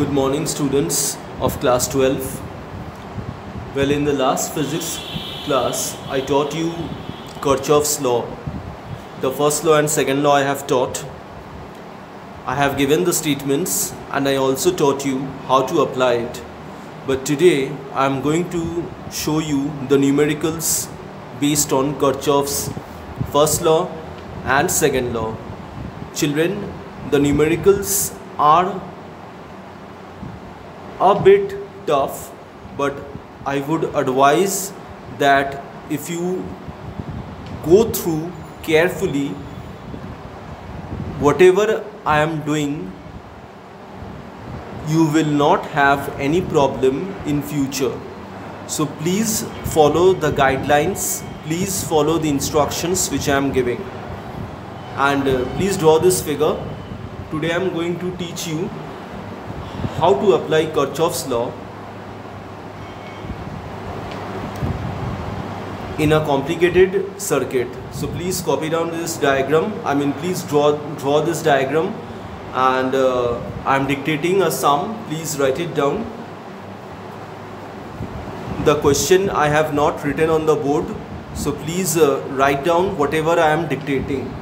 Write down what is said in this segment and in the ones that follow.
Good morning, students of class 12. Well, in the last physics class, I taught you Kirchhoff's law. The first law and second law I have taught. I have given the statements and I also taught you how to apply it. But today, I am going to show you the numericals based on Kirchhoff's first law and second law. Children, the numericals are a bit tough, but I would advise that if you go through carefully whatever I am doing, you will not have any problem in future. So please follow the guidelines, please follow the instructions which I am giving, and please draw this figure. Today I am going to teach you how to apply Kirchhoff's law in a complicated circuit. So please copy down this diagram. Please draw this diagram, and I am dictating a sum. Please write it down. The question I have not written on the board, so please write down whatever I am dictating.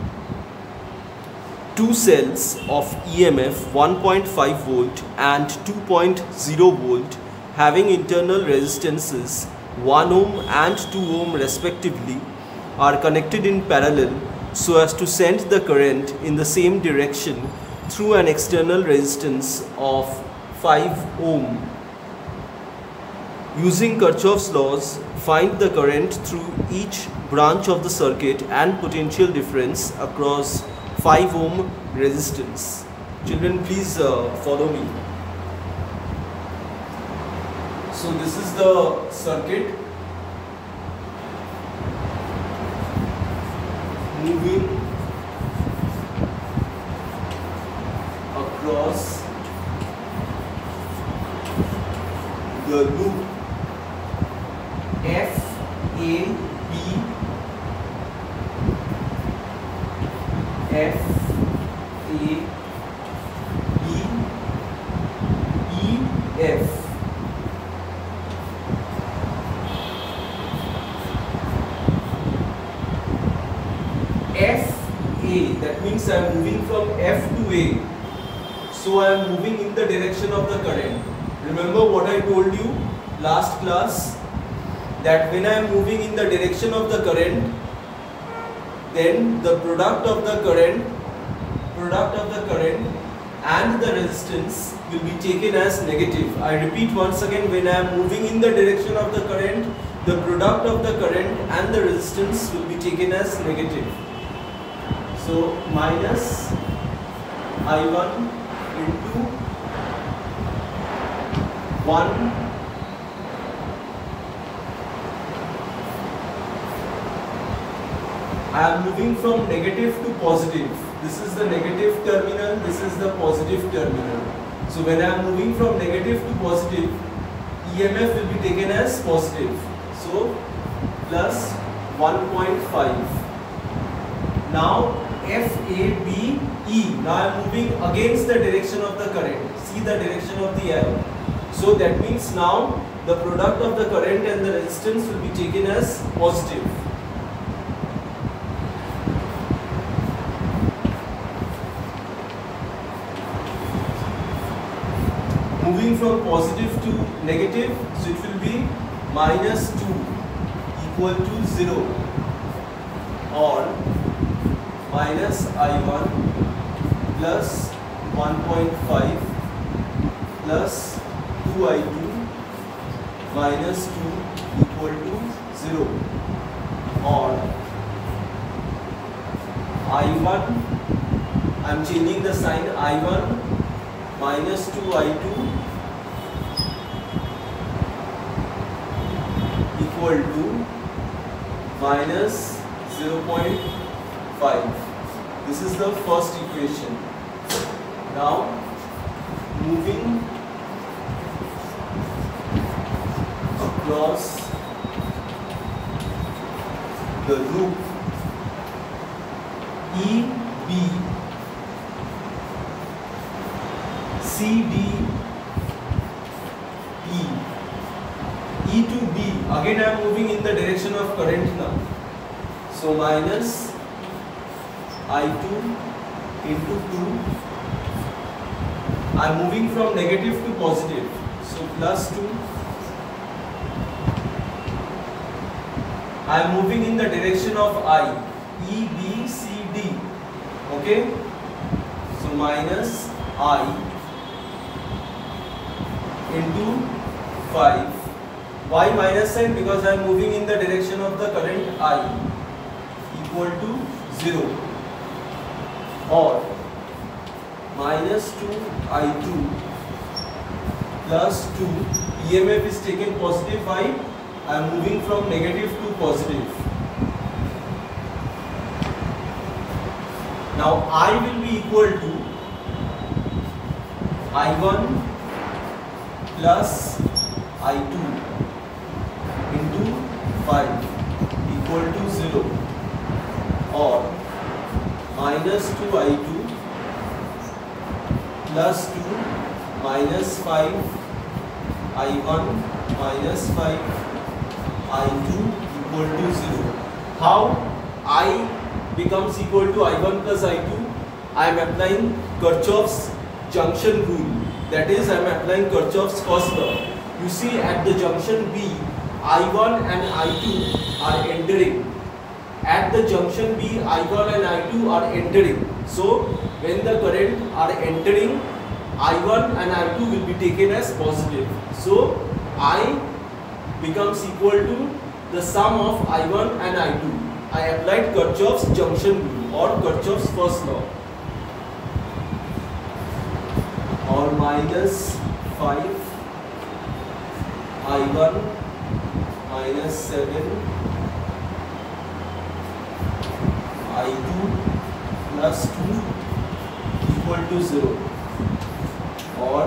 Two cells of EMF 1.5 volt and 2.0 volt having internal resistances 1 ohm and 2 ohm respectively are connected in parallel so as to send the current in the same direction through an external resistance of 5 ohm. Using Kirchhoff's laws, find the current through each branch of the circuit and potential difference across 5 ohm resistance. Children, please follow me. So this is the circuit moving across the loop F A B F A B E F. F A, that means I am moving from F to A. So I am moving in the direction of the current. Remember what I told you last class, that when I am moving in the direction of the current, then the product of the current and the resistance will be taken as negative. I repeat once again, when I am moving in the direction of the current, the product of the current and the resistance will be taken as negative. So minus I1 into 1 I am moving from negative to positive. This is the negative terminal, this is the positive terminal. So when I am moving from negative to positive, EMF will be taken as positive. So plus 1.5. Now FABE. Now I am moving against the direction of the current. See the direction of the arrow. So that means now the product of the current and the resistance will be taken as positive. Moving from positive to negative, so it will be minus 2 equal to 0, or minus I1 plus 1.5 plus 2I2 minus 2 equal to 0, or I1, I am changing the sign, I1 minus 2I2 equal to minus 0.5. This is the first equation. Now moving across the loop EB CD to B, again I am moving in the direction of current now. So minus I2 into 2. I am moving from negative to positive. So plus 2. I am moving in the direction of I, E, B, C, D. Okay? So minus I into 5. Why minus sign? Because I am moving in the direction of the current I, equal to 0. Or minus 2 I2 plus 2. EMF is taken positive. Why? I am moving from negative to positive. Now I will be equal to I1 plus I2 into 5 equal to 0, or minus 2I2 plus 2 minus 5 I1 minus 5 I2 equal to 0. How I becomes equal to I1 plus I2? I am applying Kirchhoff's junction rule. That is, I am applying Kirchhoff's first law. You see, at the junction B, I1 and I2 are entering. At the junction B, I1 and I2 are entering. So, when the current are entering, I1 and I2 will be taken as positive. So, I becomes equal to the sum of I1 and I2. I applied Kirchhoff's junction rule or Kirchhoff's first law. Or minus 5 I1 minus 7 I2 plus 2 equal to 0. Or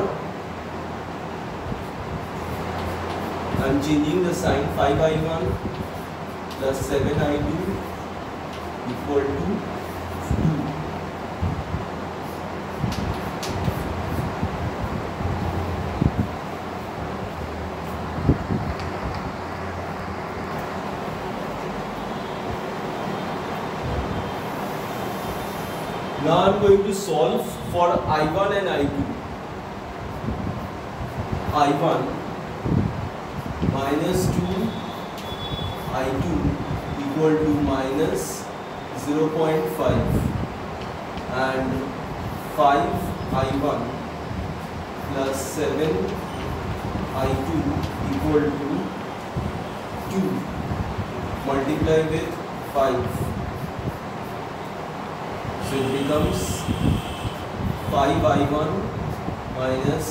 I am changing the sign. 5 I1 plus 7 I2 equal to 2. Now I am going to solve for I1 and I2. I1 minus 2 I2 equal to minus 0.5 and 5 I1 plus 7 I2 equal to 2. Multiply with 5. So it becomes 5 I1 minus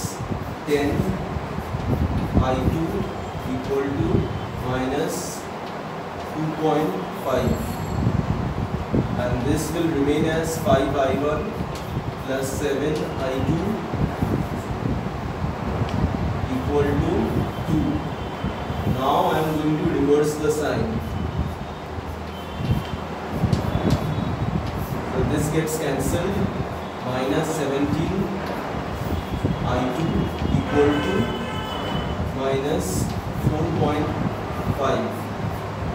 10 I2 equal to minus 2.5, and this will remain as 5 I1 plus 7 I2 equal to 2. Now I am going to reverse the sign. So this gets cancelled. Minus 17 I2 equal to minus 4.5.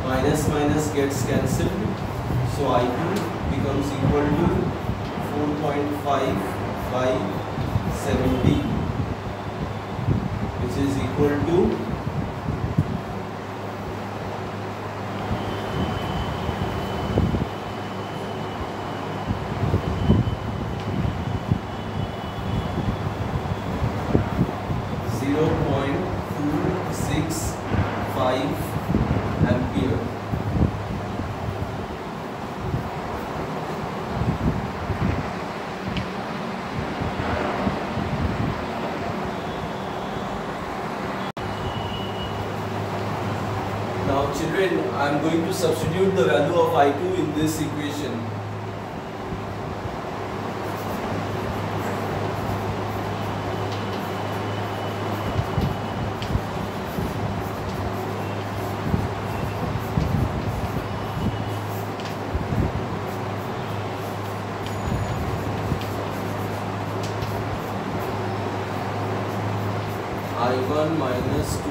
Minus minus gets cancelled, so I2 becomes equal to 4.5 by 70, which is equal to 0.265 ampere. Now children, I am going to substitute the value of I2 in this equation. I1 minus 2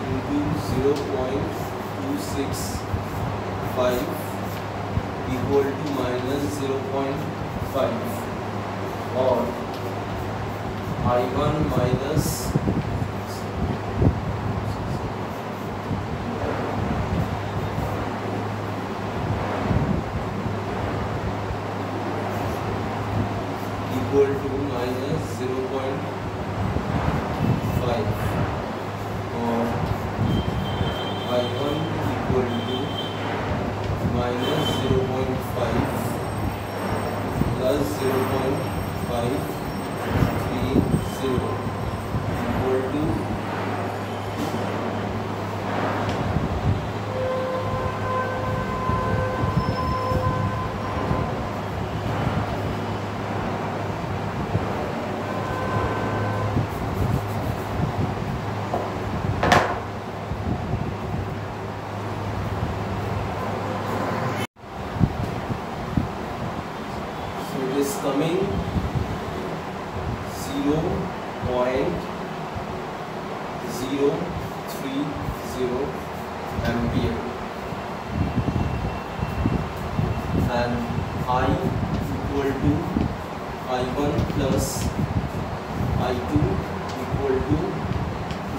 into 0.265 equal to minus 0.5, or I1 minus equal to minus 0.5, or I1 equal to minus 0.5 plus 0.530 equal to is coming 0.030 ampere, and I equal to I1 plus I2 equal to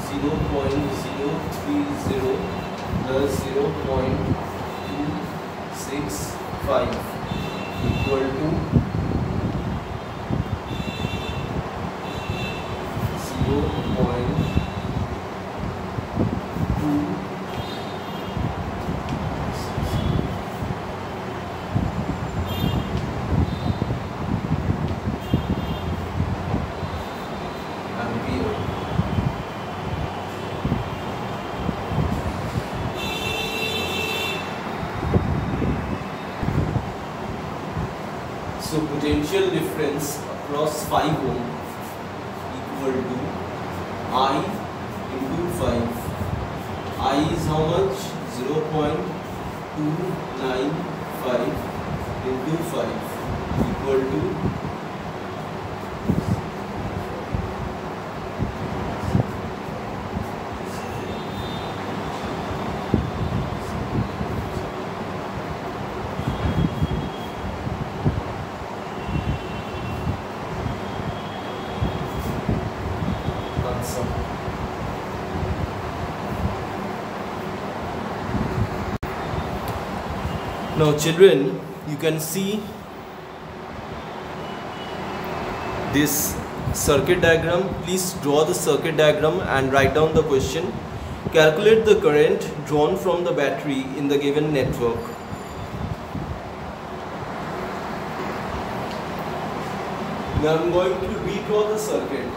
0.030 plus 0.265 equal to 0.2 ampere. So potential difference across 5 ohm equal to I into 5. I is how much? 0.295 into 5 equal to 0.2. Now children, you can see this circuit diagram. Please draw the circuit diagram and write down the question. Calculate the current drawn from the battery in the given network. Now I am going to redraw the circuit.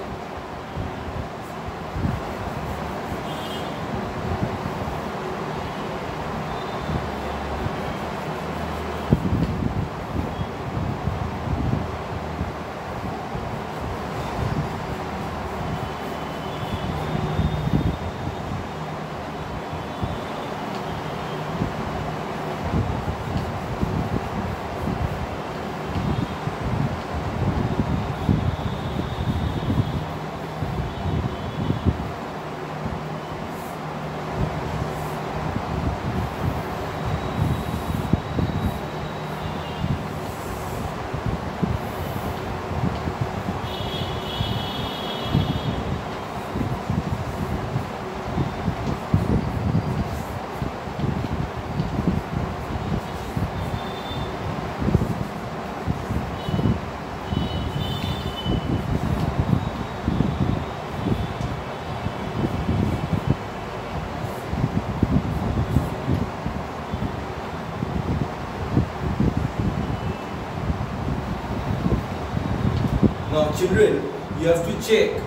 Now children, you have to check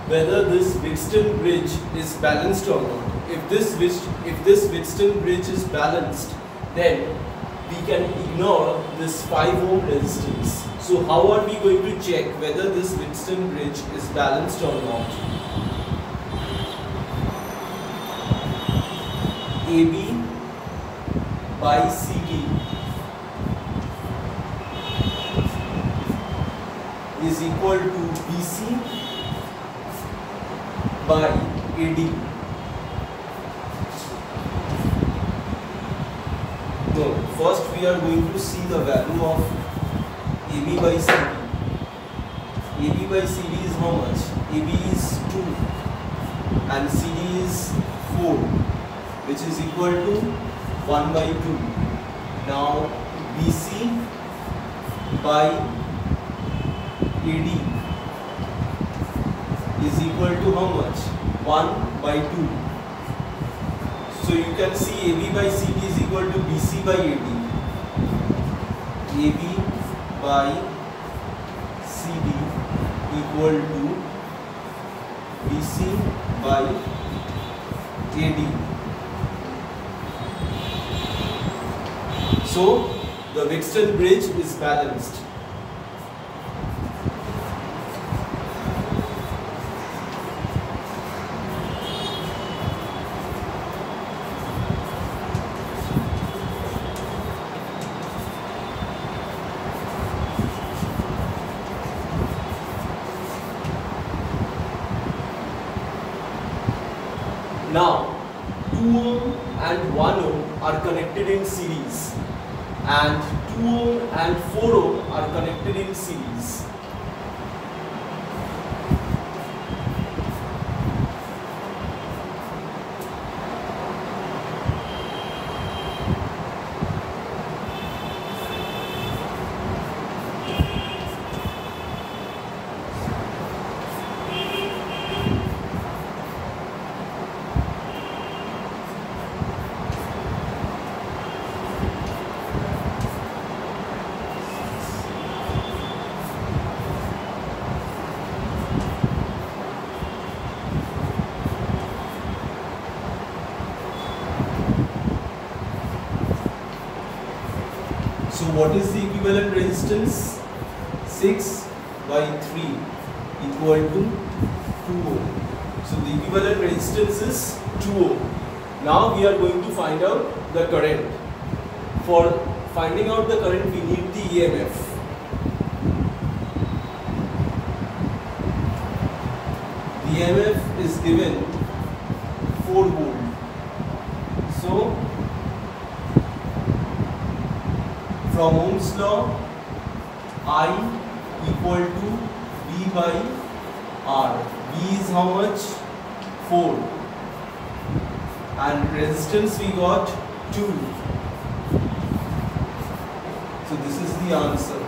whether this Wheatstone bridge is balanced or not. If this Wheatstone bridge is balanced, then we can ignore this 5 ohm resistance. So how are we going to check whether this Wheatstone bridge is balanced or not? AB by CD is equal to BC by AD. we are going to see the value of AB by CD. AB by CD is how much? AB is 2 and CD is 4, which is equal to 1 by 2. Now BC by AD is equal to how much? 1 by 2. So you can see AB by CD is equal to BC by AD. AB by CD equal to BC by AD. So the Wheatstone bridge is balanced. Now 2 ohm and 1 ohm are connected in series, and 2 ohm and 4 ohm are connected in series. So what is the equivalent resistance? 6 by 3 equal to 2 ohm. So the equivalent resistance is 2 ohm. Now we are going to find out the current. For finding out the current, we need the EMF. The EMF is given 4 volt. So from Ohm's law, I equal to V by R. V is how much? 4. And resistance we got 2. So this is the answer.